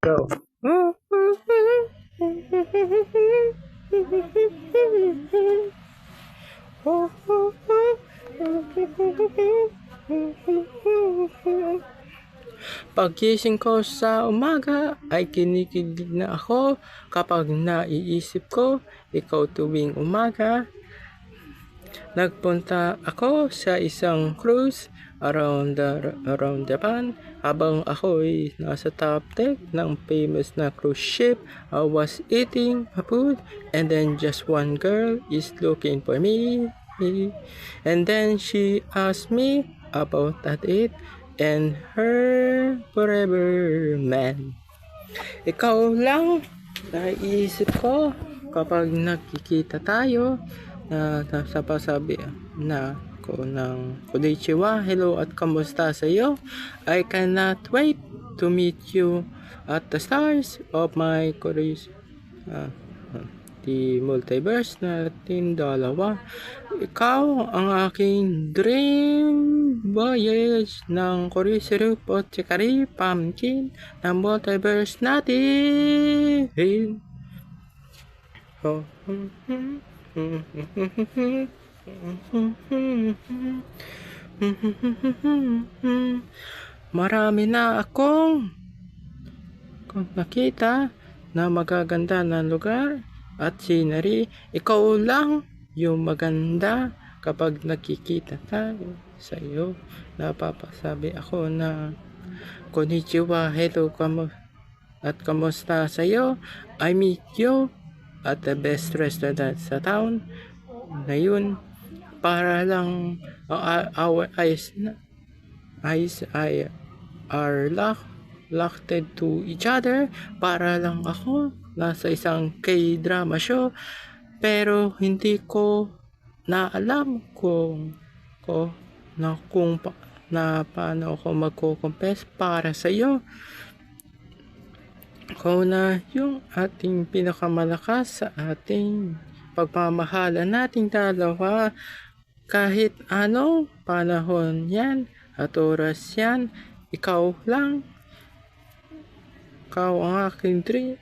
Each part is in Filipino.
Go. Paggising ko sa umaga ay kinikilig na ako kapag naiisip ko ikaw tuwing umaga. Nagpunta ako sa isang cruise around Japan. Habang ako ay nasa top deck ng famous na cruise ship, I was eating food and then just one girl is looking for me. And then she asked me about that it and her forever man. Ikaw lang naiisip ko kapag nakikita tayo na sabi na ko ng konnichiwa, hello at kamusta sa iyo. I cannot wait to meet you at the stars of my cruise. The multiverse natin dalawa. Ikaw ang aking dream voyage ng Korisuru Pochikari Pumpkin ng multiverse natin. Oh. Marami na akong nakita na magaganda na lugar at scenery. Ikaw lang yung maganda kapag nakikita tayo sa iyo. Napapasabi ako na konnichiwa, hello, at kamusta sa iyo. I meet you at the best restaurant sa town na yun para lang our eyes are locked to each other, para lang ako nasa isang K-drama show pero hindi ko na alam kung paano ako magko-confess para sa iyo. Ikaw na yung ating pinakamalakas sa ating pagmamahalan nating dalawa. Kahit anong panahon yan at oras yan, ikaw lang. Ikaw ang aking dream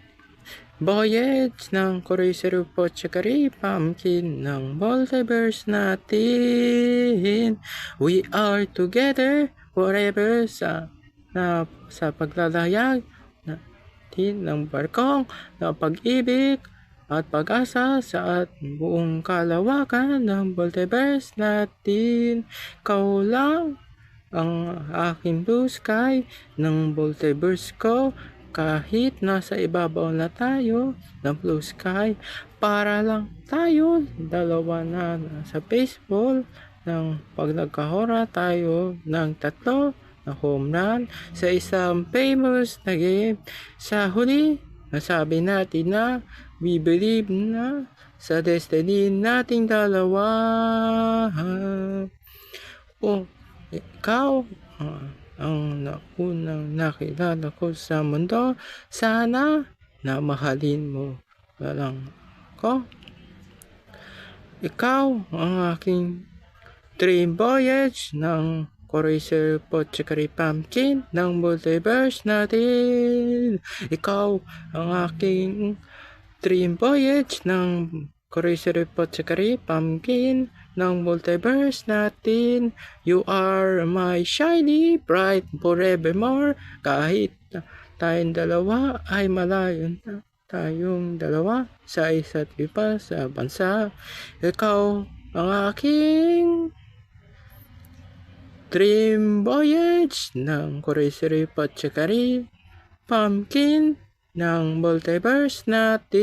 voyage ng Korisuru Pochikari Pumpkin ng multiverse natin. We are together forever sa paglalayag natin ng barkong ng pag-ibig at pag-asa sa buong kalawakan ng multiverse natin. Ikaw lang ang aking blue sky ng multiverse ko. Kahit nasa ibabaw na tayo ng blue sky, para lang tayo dalawa na nasa baseball ng pag nagkahora tayo ng 3 na home run sa isang famous na game. Sa huli, nasabi natin na we believe na sa destiny nating dalawa. Ikaw ang unang nakilala ko sa mundo. Sana na mahalin mo lang ko. Ikaw ang aking dream voyage ng Korisuru Pochikari Pumpkin ng multiverse natin. Ikaw ang aking dream voyage ng Korisuru Pochikari Pumpkin ng multiverse natin. You are my shiny bright forevermore. Kahit tayong dalawa ay malayo na tayong dalawa sa isa't iba sa bansa. Ikaw ang aking dream voyage ng Korisuru Pochikari Pumpkin ng multiverse natin.